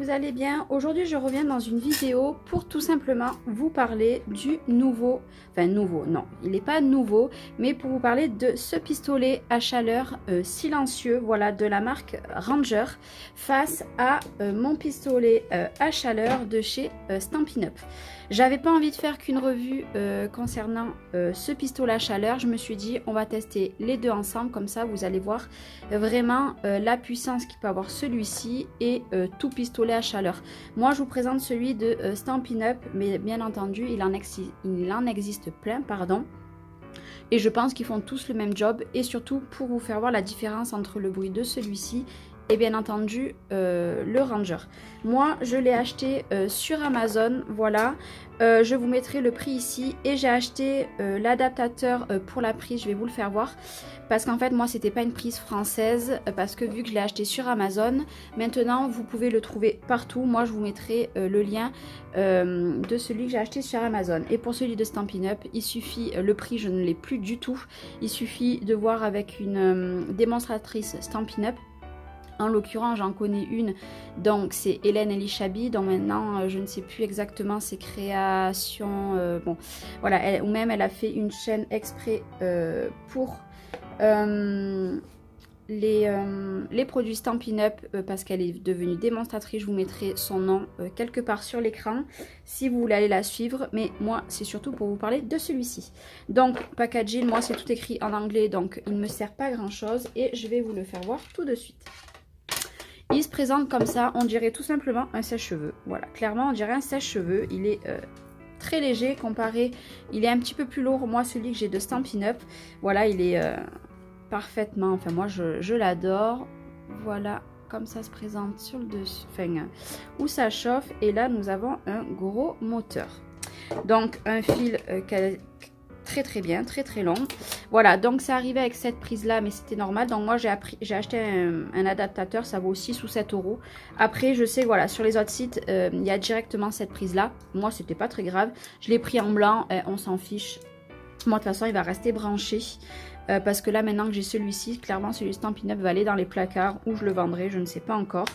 vous allez bien. Aujourd'hui je reviens dans une vidéo pour tout simplement vous parler du nouveau, non, il n'est pas nouveau, mais pour vous parler de ce pistolet à chaleur silencieux, voilà, de la marque Ranger, face à mon pistolet à chaleur de chez Stampin' Up. J'avais pas envie de faire qu'une revue concernant ce pistolet à chaleur. Je me suis dit on va tester les deux ensemble, comme ça vous allez voir vraiment la puissance qu'il peut avoir celui-ci et tout pistolet à chaleur. Moi je vous présente celui de Stampin' Up, mais bien entendu il en existe plein, pardon. Et je pense qu'ils font tous le même job, et surtout pour vous faire voir la différence entre le bruit de celui-ci et bien entendu le Ranger. Moi je l'ai acheté sur Amazon, voilà. Je vous mettrai le prix ici, et j'ai acheté l'adaptateur pour la prise, je vais vous le faire voir, parce qu'en fait moi c'était pas une prise française, parce que vu que je l'ai acheté sur Amazon, maintenant vous pouvez le trouver partout. Moi je vous mettrai le lien de celui que j'ai acheté sur Amazon. Et pour celui de Stampin' Up, il suffit, le prix je ne l'ai plus du tout, il suffit de voir avec une démonstratrice Stampin' Up. En l'occurrence, j'en connais une, donc c'est Hélène Elishabi, donc maintenant je ne sais plus exactement ses créations, bon voilà, ou même elle a fait une chaîne exprès pour les produits Stampin' Up, parce qu'elle est devenue démonstratrice. Je vous mettrai son nom quelque part sur l'écran si vous voulez aller la suivre, mais moi c'est surtout pour vous parler de celui-ci. Donc packaging, moi c'est tout écrit en anglais, donc il ne me sert pas grand chose, et je vais vous le faire voir tout de suite. Il se présente comme ça, on dirait tout simplement un sèche-cheveux. Voilà, clairement on dirait un sèche-cheveux. Il est très léger comparé, il est un petit peu plus lourd, moi celui que j'ai de Stampin' Up. Voilà, il est parfaitement, enfin moi je l'adore. Voilà, comme ça se présente sur le dessus, enfin où ça chauffe. Et là nous avons un gros moteur. Donc un fil très bien, très long. Voilà, donc c'est arrivé avec cette prise là, mais c'était normal. Donc moi j'ai acheté un adaptateur, ça vaut 6 ou 7 euros. Après je sais, voilà, sur les autres sites il y a directement cette prise là. Moi c'était pas très grave, je l'ai pris en blanc, on s'en fiche. Moi de toute façon il va rester branché, parce que là maintenant que j'ai celui-ci, clairement celui Stampin' Up va aller dans les placards, où je le vendrai, je ne sais pas encore.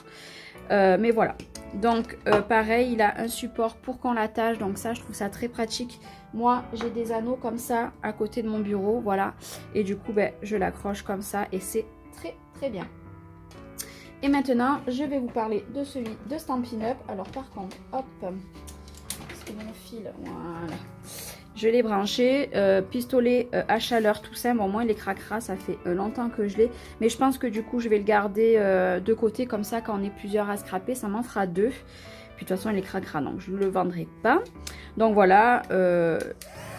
Mais voilà, donc pareil, il a un support pour qu'on l'attache, donc ça je trouve ça très pratique. Moi j'ai des anneaux comme ça à côté de mon bureau, voilà, et du coup ben, je l'accroche comme ça, et c'est très bien. Et maintenant je vais vous parler de celui de Stampin' Up. Alors par contre, hop, c'est mon fil, voilà, je l'ai branché, pistolet à chaleur tout simple. Bon, moi il est cracra, ça fait longtemps que je l'ai, mais je pense que du coup je vais le garder de côté, comme ça quand on est plusieurs à scraper, ça m'en fera deux. Puis de toute façon il est cracra, donc je ne le vendrai pas. Donc voilà,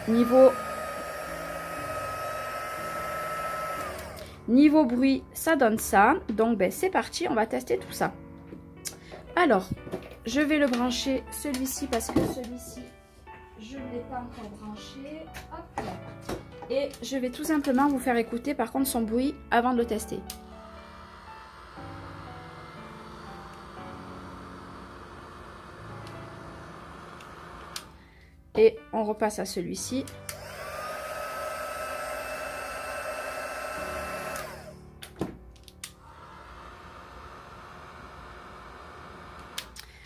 niveau bruit ça donne ça. Donc ben, c'est parti, on va tester tout ça. Alors je vais le brancher celui-ci, parce que celui-ci je ne l'ai pas encore branché. Hop. Et je vais tout simplement vous faire écouter par contre son bruit avant de le tester. Et on repasse à celui-ci.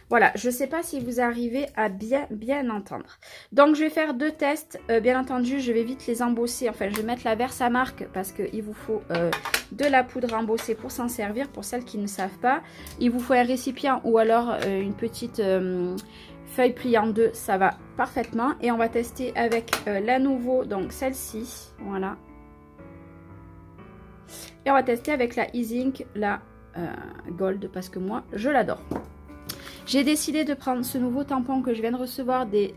Voilà, je ne sais pas si vous arrivez à bien entendre. Donc je vais faire deux tests. Bien entendu, je vais vite les embosser. Enfin, je vais mettre la Versamark, parce qu'il vous faut de la poudre embossée pour s'en servir, pour celles qui ne savent pas. Il vous faut un récipient, ou alors une petite feuille pliée en deux, ça va parfaitement. Et on va tester avec la nouveau, donc celle-ci, voilà. Et on va tester avec la Easy, la Gold, parce que moi, je l'adore. J'ai décidé de prendre ce nouveau tampon que je viens de recevoir de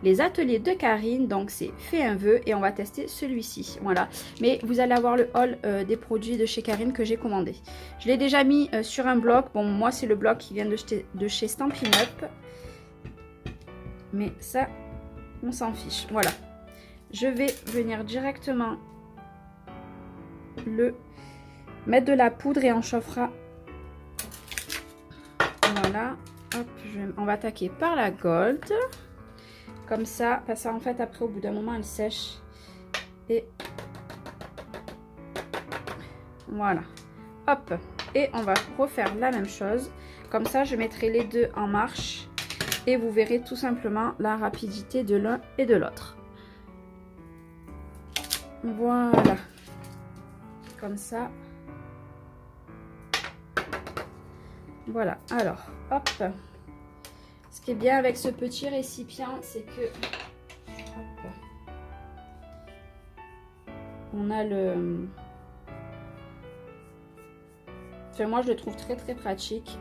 les ateliers de Karine. Donc c'est fait un vœu, et on va tester celui-ci. Voilà. Mais vous allez avoir le haul des produits de chez Karine que j'ai commandé. Je l'ai déjà mis sur un blog. Bon, moi c'est le blog qui vient de chez Stampin' Up. Mais ça, on s'en fiche. Voilà. Je vais venir directement le mettre de la poudre, et on chauffera. Voilà, hop, on va attaquer par la Gold, comme ça, parce qu'en fait après au bout d'un moment elle sèche, et voilà, hop, Et on va refaire la même chose. Comme ça, je mettrai les deux en marche. Et vous verrez tout simplement la rapidité de l'un et de l'autre. Voilà. Comme ça. Voilà. Alors, hop. Ce qui est bien avec ce petit récipient, c'est que... Hop, on a le... Enfin, moi, je le trouve très très pratique.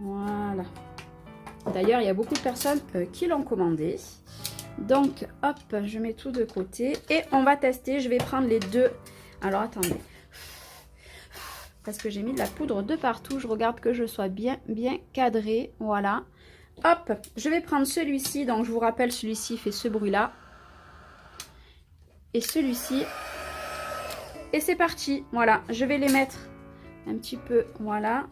Voilà. D'ailleurs, il y a beaucoup de personnes qui l'ont commandé. Donc, hop, je mets tout de côté. Et on va tester. Je vais prendre les deux. Alors, attendez. Parce que j'ai mis de la poudre de partout. Je regarde que je sois bien cadré. Voilà. Hop, je vais prendre celui-ci. Donc, je vous rappelle, celui-ci fait ce bruit-là. Et celui-ci. Et c'est parti. Voilà, je vais les mettre un petit peu. Voilà.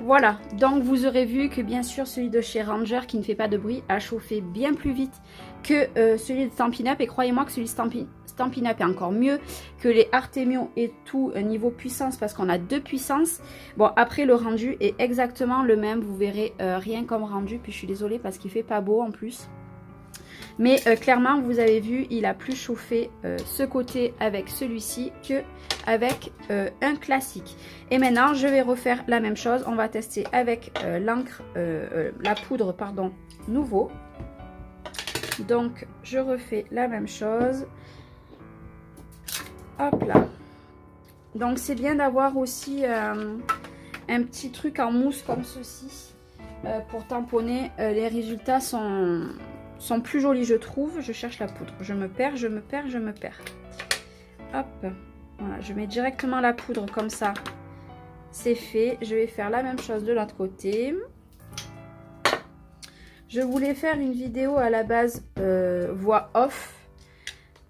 Voilà, donc vous aurez vu que bien sûr celui de chez Ranger qui ne fait pas de bruit a chauffé bien plus vite que celui de Stampin' Up. Et croyez-moi que celui de Stampin' Up est encore mieux que les Artemio et tout niveau puissance parce qu'on a deux puissances. Bon, après le rendu est exactement le même, vous verrez rien comme rendu. Puis je suis désolée parce qu'il fait pas beau en plus. Mais clairement, vous avez vu, il a plus chauffé ce côté avec celui-ci que avec un classique. Et maintenant, je vais refaire la même chose. On va tester avec l'encre, la poudre, pardon, nouveau. Donc, je refais la même chose. Hop là. Donc, c'est bien d'avoir aussi un petit truc en mousse comme ceci pour tamponner. Les résultats sont plus jolis, je trouve. Je cherche la poudre. Je me perds. Hop. Voilà, je mets directement la poudre comme ça. C'est fait. Je vais faire la même chose de l'autre côté. Je voulais faire une vidéo à la base voix off.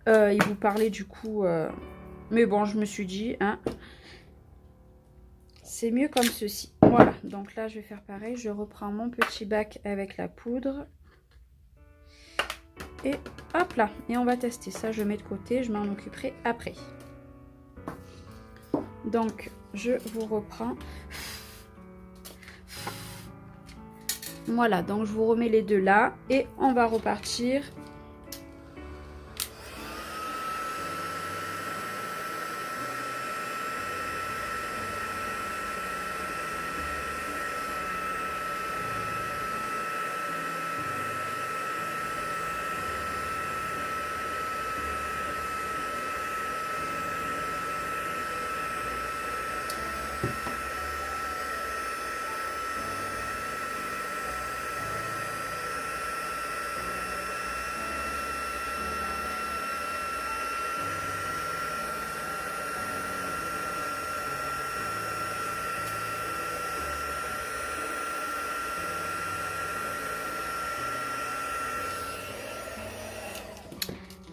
Il vous parlait du coup... mais bon, je me suis dit... Hein, c'est mieux comme ceci. Voilà. Donc là, je vais faire pareil. Je reprends mon petit bac avec la poudre. Et hop là, et on va tester ça, je mets de côté, je m'en occuperai après. Donc, je vous reprends. Voilà, donc je vous remets les deux là et on va repartir.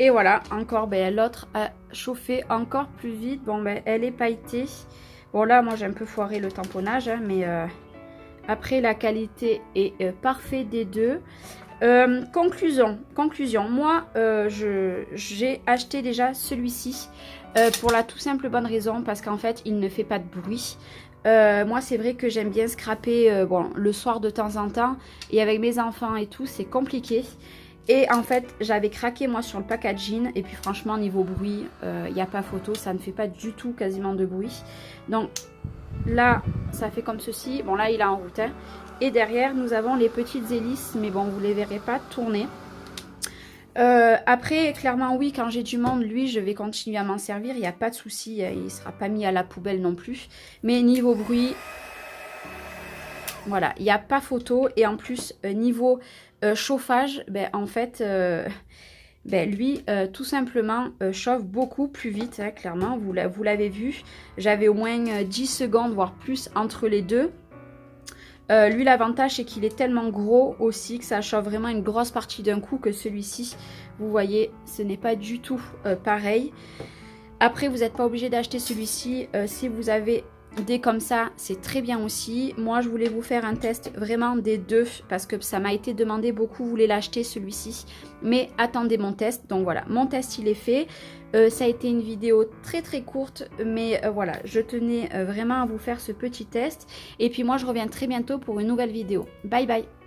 Et voilà, encore, ben, l'autre a chauffé encore plus vite. Bon, ben, elle est pailletée. Bon, là, moi, j'ai un peu foiré le tamponnage, hein, mais après, la qualité est parfaite des deux. Conclusion. Moi, j'ai acheté déjà celui-ci pour la tout simple bonne raison, parce qu'en fait, il ne fait pas de bruit. Moi, c'est vrai que j'aime bien scraper bon, le soir de temps en temps. Et avec mes enfants et tout, c'est compliqué. Et en fait, j'avais craqué moi sur le packaging. Et puis franchement, niveau bruit, il n'y a pas photo. Ça ne fait pas du tout quasiment de bruit. Donc là, ça fait comme ceci. Bon, là, il est en route. Hein. Et derrière, nous avons les petites hélices. Mais bon, vous ne les verrez pas tourner. Après, clairement, oui, quand j'ai du monde, lui, je vais continuer à m'en servir. Il n'y a pas de souci. Il ne sera pas mis à la poubelle non plus. Mais niveau bruit... Voilà, il n'y a pas photo. Et en plus, niveau chauffage, ben, en fait, ben, lui, tout simplement, chauffe beaucoup plus vite, hein, clairement. Vous l'avez vu, j'avais au moins 10 secondes, voire plus, entre les deux. Lui, l'avantage, c'est qu'il est tellement gros aussi que ça chauffe vraiment une grosse partie d'un coup, que celui-ci, vous voyez, ce n'est pas du tout pareil. Après, vous n'êtes pas obligé d'acheter celui-ci. Si vous avez des comme ça, c'est très bien aussi. Moi, je voulais vous faire un test vraiment des deux parce que ça m'a été demandé beaucoup. Vous voulez l'acheter celui-ci, mais attendez mon test. Donc voilà, mon test il est fait. Ça a été une vidéo très très courte, mais voilà, je tenais vraiment à vous faire ce petit test. Et puis moi, je reviens très bientôt pour une nouvelle vidéo. Bye bye.